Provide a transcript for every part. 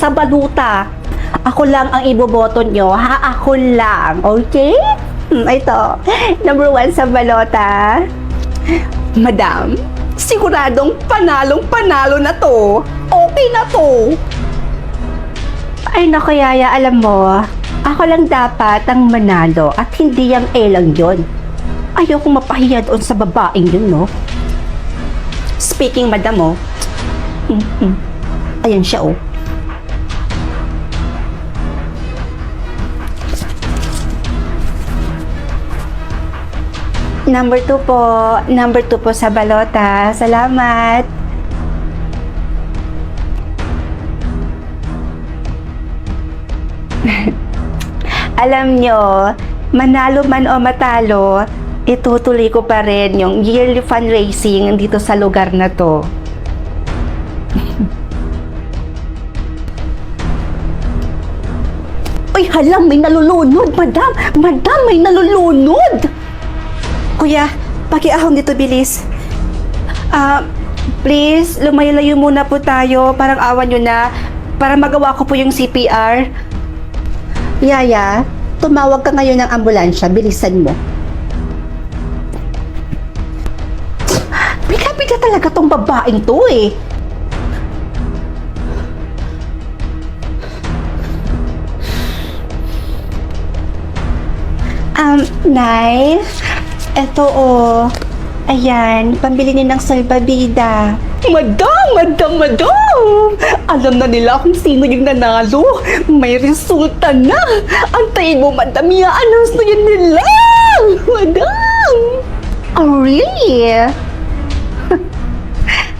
sa baluta. Ako lang ang iboboto nyo, ha? Ako lang, okay? Ito, number 1 sa balota. Madam, siguradong panalong-panalo na to. Okay na to. Ay naku, Yaya, alam mo, ako lang dapat ang manalo at hindi yung A lang yun. Ayoko mapahiya doon sa babaeng yun, no? Speaking, madam, oh. Ayan siya, oh. Number 2 po. Number 2 po sa balota. Salamat. Alam nyo, manalo man o matalo, itutuloy ko pa rin yung yearly fundraising dito sa lugar na to. Uy, halang may nalulunod, madam! Madam, may nalulunod! Kuya, pakiahon dito, bilis. Please, lumayo-layo muna po tayo. Parang awan nyo na. Para magawa ko po yung CPR. Yaya, tumawag ka ngayon ng ambulansya. Bilisan mo. Biga-biga talaga tong babaeng to eh. Nay, eto oh. Ayan, pambili niyo ng salbabida. Madam! Alam na nila kung sino yung nanalo. May resulta na. Antayin mo, madam. I-announce na yun nila. Madam! Oh, really?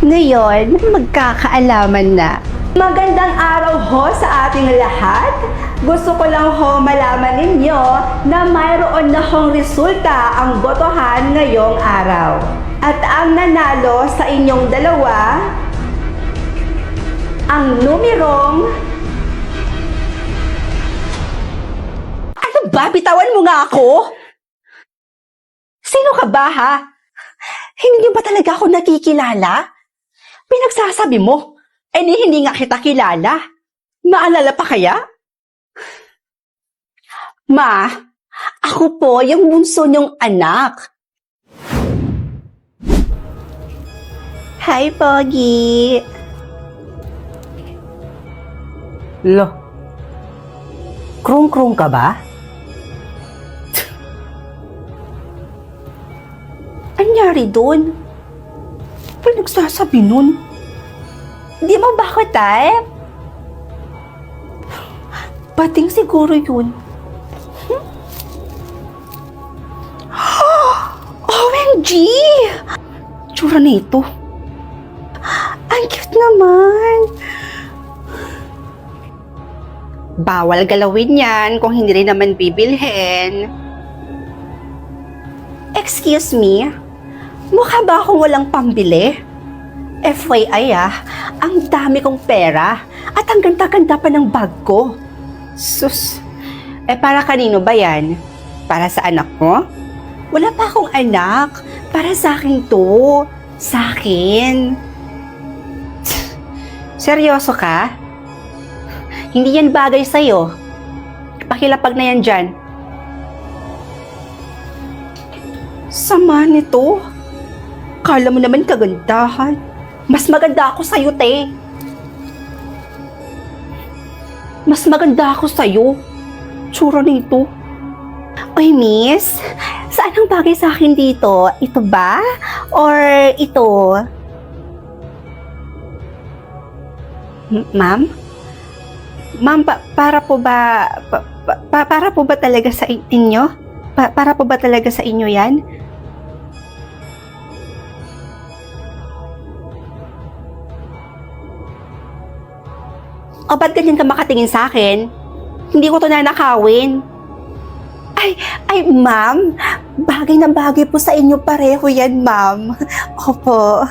Ngayon, magkakaalaman na. Magandang araw ho sa ating lahat. Gusto ko lang ho malaman ninyo na mayroon na hong resulta ang botohan ngayong araw. At ang nanalo sa inyong dalawa, ang numerong... Ano ba? Bitawan mo nga ako? Sino ka ba, ha? Hindi ba talaga ako nakikilala? Pinagsasabi mo, hindi nga kita kilala. Naalala pa kaya? Ma, ako po yung bunso niyong anak. Hi, Pogi. Lo, krung-krung ka ba? Anyari doon? Pinagsasabi nun? Di mo ba ako type? Bating siguro yun. OMG! Tsura nito. Ang cute naman. Bawal galawin yan kung hindi rin naman bibilhin. Excuse me, mukha ba akong walang pambili? FYI ang dami kong pera at ang ganda-ganda pa ng bag ko. Sus, para kanino ba yan? Para sa anak mo? Wala pa akong anak. Para sa akin to. Sa akin. Seryoso ka? Hindi yan bagay sa'yo. Pakilapag na yan dyan. Sama nito. Kala mo naman kagandahan. Mas maganda ako sa'yo, te. Mas maganda ako sa'yo. Tsura nito. Oy, miss. Saan ang bagay sa akin dito? Ito ba? Or ito? Ma'am? Ma'am, para po ba... para po ba talaga sa inyo? Para po ba talaga sa inyo yan? O ba't ganyan ka makatingin sa akin? Hindi ko to nanakawin. Ay, ma'am. Bagay na bagay po sa inyo pareho yan, ma'am. Opo.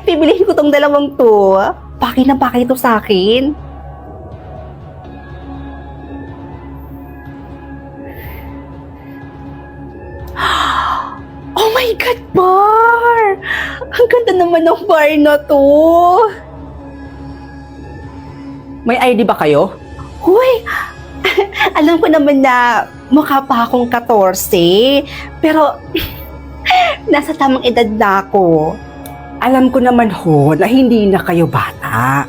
Bibilihin ko tong dalawang to. Bagay na bagay to sa akin. Oh my God, bar! Ang ganda naman ng bar na to. May ID ba kayo? Huy! Alam ko naman na mukha pa akong 14, pero nasa tamang edad na ako. Alam ko naman ho na hindi na kayo bata.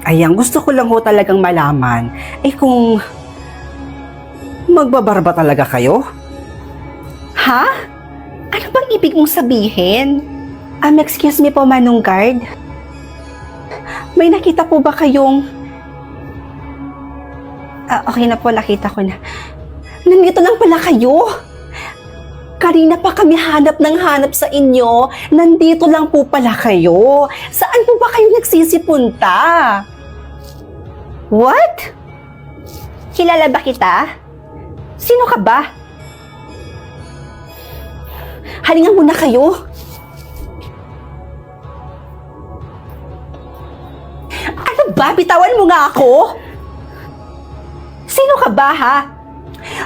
Ayan, gusto ko lang ho talagang malaman, kung magbabarba talaga kayo? Ha? Ano bang ibig mong sabihin? Excuse me po, Manong Guard. May nakita po ba kayong... okay na po, nakita ko na. Nandito lang pala kayo. Kanina pa kami hanap ng hanap sa inyo. Nandito lang po pala kayo. Saan po ba kayo nagsisipunta? What? Kilala ba kita? Sino ka ba? Halingan muna kayo. Ano ba? Bitawan mo nga ako. Sino ka ba, ha?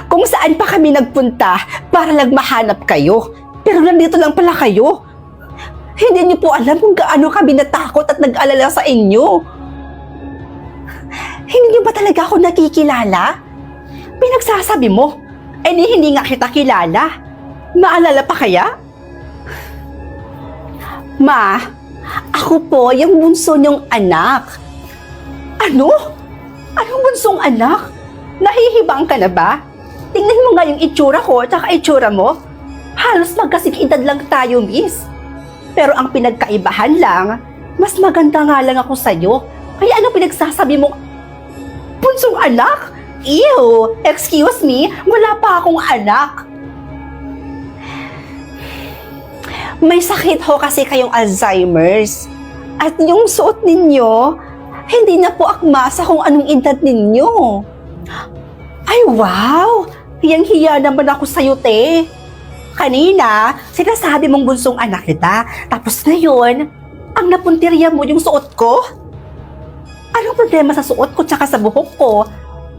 Kung saan pa kami nagpunta para lang mahanap kayo. Pero nandito lang pala kayo. Hindi niyo po alam kung gaano kami natakot at nag-alala sa inyo. Hindi niyo ba talaga ako nakikilala? Pinagsasabi mo, hindi nga kita kilala. Maalala pa kaya? Ma, ako po yung bunso niyong anak. Ano? Anong bunsong anak? Nahihibang ka na ba? Tingnan mo nga yung itsura ko at saka itsura mo. Halos magkasing edad lang tayo, miss. Pero ang pinagkaibahan lang, mas maganda nga lang ako sa'yo. Kaya ano pinagsasabi mong bunsong anak? Ew! Excuse me, wala pa akong anak. May sakit ho kasi kayong Alzheimer's. At yung suot ninyo, hindi na po akma sa kung anong edad ninyo. Ay, wow! Hiyang-hiya naman ako sa'yo, te. Kanina, sinasabi mong bunsong anak kita. Tapos ngayon, ang napuntirya mo yung suot ko? Anong problema sa suot ko tsaka sa buhok ko?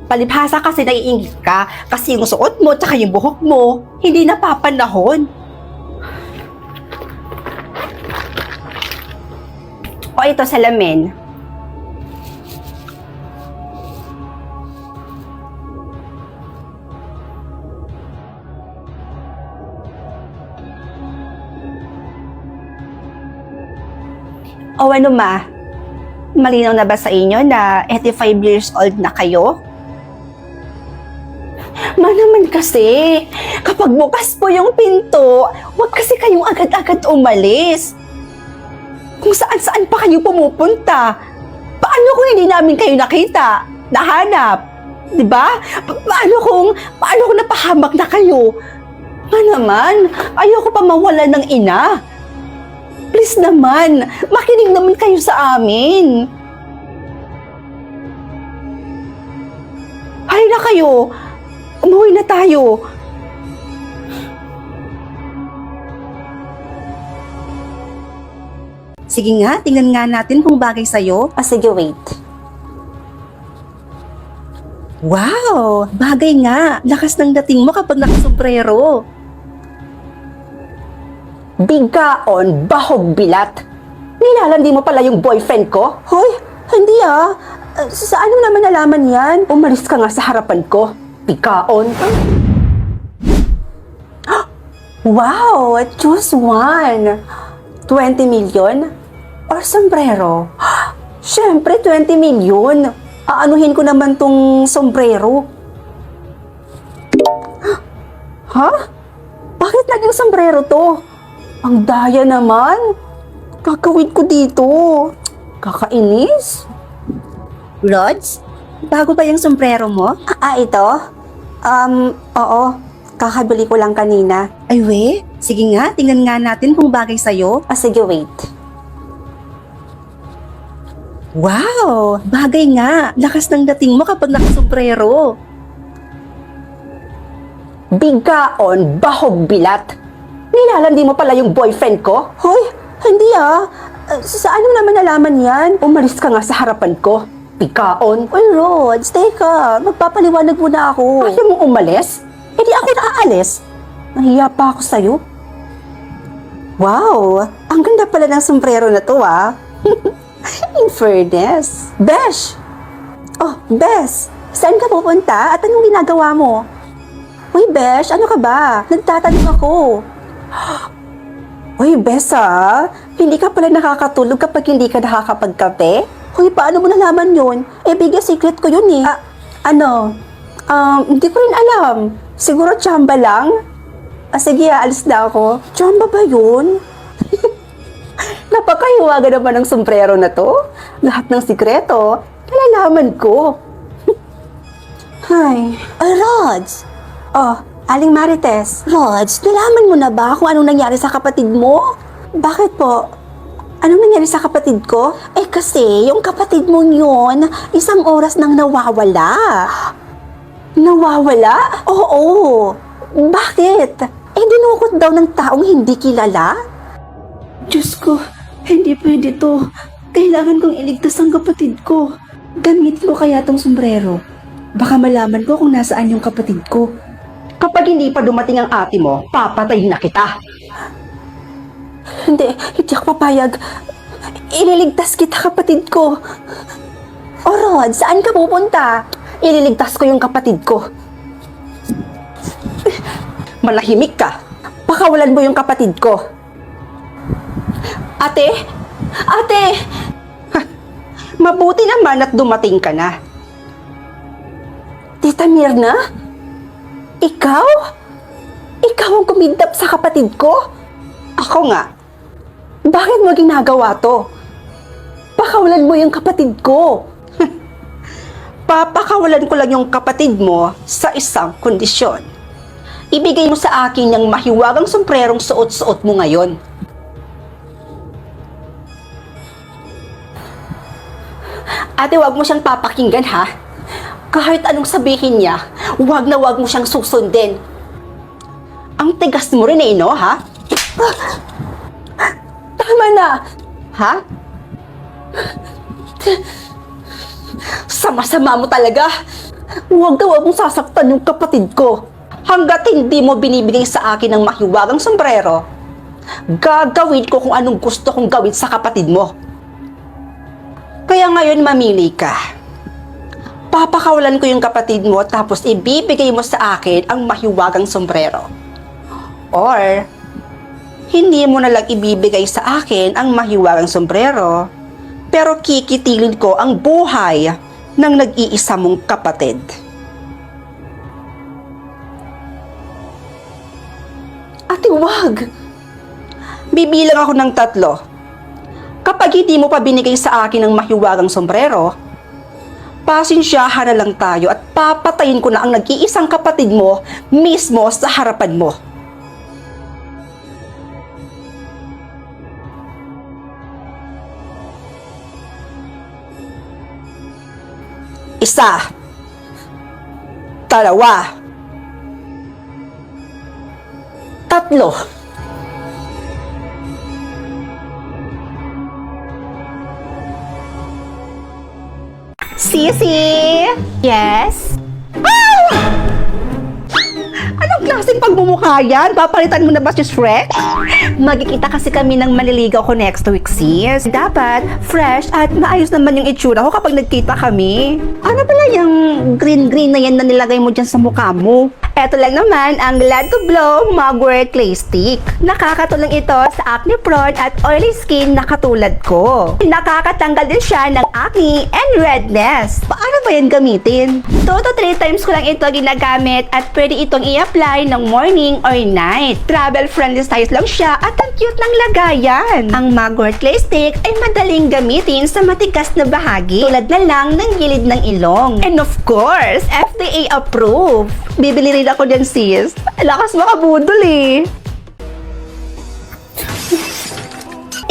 Palibhasa kasi naiingit ka kasi yung suot mo tsaka yung buhok mo, hindi napapanahon. O ito, salamin. O ano ma? Malinaw na ba sa inyo na 85 years old na kayo? Ma naman kasi, kapag bukas po yung pinto, huwag kasi kayong agad-agad umalis. Kung saan-saan pa kayo pumupunta. Paano kung hindi namin kayo nakita? Nahanap? Diba? Paano kung napahamak na kayo? Ma naman, ayoko pa mawala ng ina. Please naman, makinig naman kayo sa amin. Halina kayo, umuwi na tayo. Sige nga, tingnan nga natin kung bagay sa'yo. Sige, wait. Wow, bagay nga. Lakas ng dating mo kapag nakasombrero. Bigaon, bahog bilat. Nilalandi mo pala yung boyfriend ko? Hoy, hindi ah. Saan mo naman nalaman yan? Umalis ka nga sa harapan ko. Bigaon. Wow, choose one. 20 million? Or sombrero? Siyempre, 20 million. Aanuhin ko naman tong sombrero. Ha? Bakit naging sombrero to? Ang daya naman. Kakawin ko dito. Kakainis. Rods, bago ba yung sombrero mo? Ito? Oo. Kakabili ko lang kanina. Ay, we? Sige nga, tingnan nga natin kung bagay sa'yo. Sige, wait. Wow! Bagay nga. Lakas ng dating mo kapag nakasombrero. Bigaon, bahog bilat. Nilalandi mo pala yung boyfriend ko? Hoy, hindi ah. Saan mo naman nalaman yan? Umalis ka nga sa harapan ko. Bigaon. Uy, Rods, teka. Magpapaliwanag muna ako. Ayaw mo umalis? Hindi ako naaalis. Nahiya pa ako sa'yo. Wow! Ang ganda pala ng sombrero na to ah. In fairness. Besh! Oh, Bes, saan ka pupunta at anong ginagawa mo? Uy, Besh, ano ka ba? Nagtatanong ako. Uy, Bes, hindi ka pala nakakatulog kapag hindi ka nakakapagkape? Uy, paano mo nalaman yun? Biggest secret ko yun eh. Hindi ko rin alam. Siguro tsamba lang? Sige, alis na ako. Tsamba ba yun? Napakahiwaga naman ng sombrero na to. Lahat ng sikreto, nalalaman ko. Ay, Rods! Oh, Aling Marites. Rods, nalaman mo na ba kung anong nangyari sa kapatid mo? Bakit po? Anong nangyari sa kapatid ko? Kasi yung kapatid mo yun, isang oras nang nawawala. Nawawala? Oo. Bakit? Dinukot daw ng taong hindi kilala? Diyos ko, hindi pwede to. Kailangan kong iligtas ang kapatid ko. Gamitin ko kaya tong sombrero. Baka malaman ko kung nasaan yung kapatid ko. Kapag hindi pa dumating ang ate mo, papatayin na kita. Hindi ako papayag. Ililigtas kita, kapatid ko. O Rod, saan ka pupunta? Ililigtas ko yung kapatid ko. Malahimik ka. Pakawalan mo yung kapatid ko. Ate? Ate! Mabuti naman at dumating ka na. Tita Mirna? Ikaw? Ikaw ang kumidnap sa kapatid ko? Ako nga. Bakit mo ginagawa to? Pakawalan mo yung kapatid ko. Papakawalan ko lang yung kapatid mo sa isang kondisyon. Ibigay mo sa akin yung mahiwagang sombrerong suot-suot mo ngayon. Ate, wag mo siyang papakinggan, ha? Kahit anong sabihin niya, wag na wag mo siyang susundin. Ang tigas mo rin no, ha? Tama na! Ha? Sama-sama mo talaga. Huwag na huwag mong sasaktan yung kapatid ko. Hanggat hindi mo binibigay sa akin ng mahiwagang sombrero, gagawin ko kung anong gusto kong gawin sa kapatid mo. Kaya ngayon mamili ka. Papakawalan ko yung kapatid mo tapos ibibigay mo sa akin ang mahiwagang sombrero. Or, hindi mo na lang ibibigay sa akin ang mahiwagang sombrero, pero kikitilin ko ang buhay ng nag-iisa mong kapatid. Ate, wag! Bibilang ako ng 3. Kapag hindi mo pa binigay sa akin ang mahiwagang sombrero, pasensyahan na lang tayo at papatayin ko na ang nag-iisang kapatid mo mismo sa harapan mo. Isa, 2, 3. Sisi! Yes? Anong klaseng pagmumukha yan? Papalitan mo na ba si Shrek? Magkikita kasi kami ng manliligaw ko next week, sis. Dapat fresh at maayos naman yung itsura ko kapag nagkita kami. Ano pala yung green-green na yan na nilagay mo dyan sa mukha mo? Eto lang naman ang Glad to Glow Mugwort Clay Stick. Nakakatulong ito sa acne prone at oily skin na katulad ko. Nakakatanggal din siya ng acne and redness. Paano ba yan gamitin? 2 to 3 times ko lang ito ginagamit at pwede itong i-apply ng morning or night. Travel-friendly size lang siya at ang cute ng lagayan. Ang Mugwort Clay Stick ay madaling gamitin sa matigas na bahagi tulad na lang ng gilid ng ilong. And of course, FDA approved. Bibili rin ako dyan, sis. Lakas makabudol eh.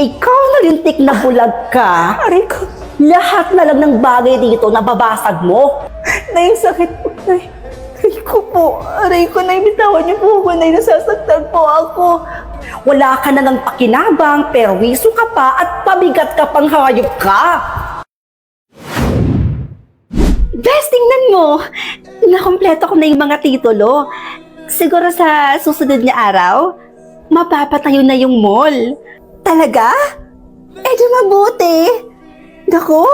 Ikaw na lintik na bulag ka. Aray ko. Lahat na lang ng bagay dito nababasag mo. Nay, sakit po, Nay. Aray ko po. Aray ko, Nay. Bitawan niyo po ako, Nay. Nasasaktan po ako. Wala ka na ng pakinabang, perwiso ka pa at pabigat ka pang hayop ka. Best, tingnan mo. Nakompleto ko na yung mga titulo. Siguro sa susunod na araw, mapapatayo na yung mall. Talaga? Di mabuti. Naku,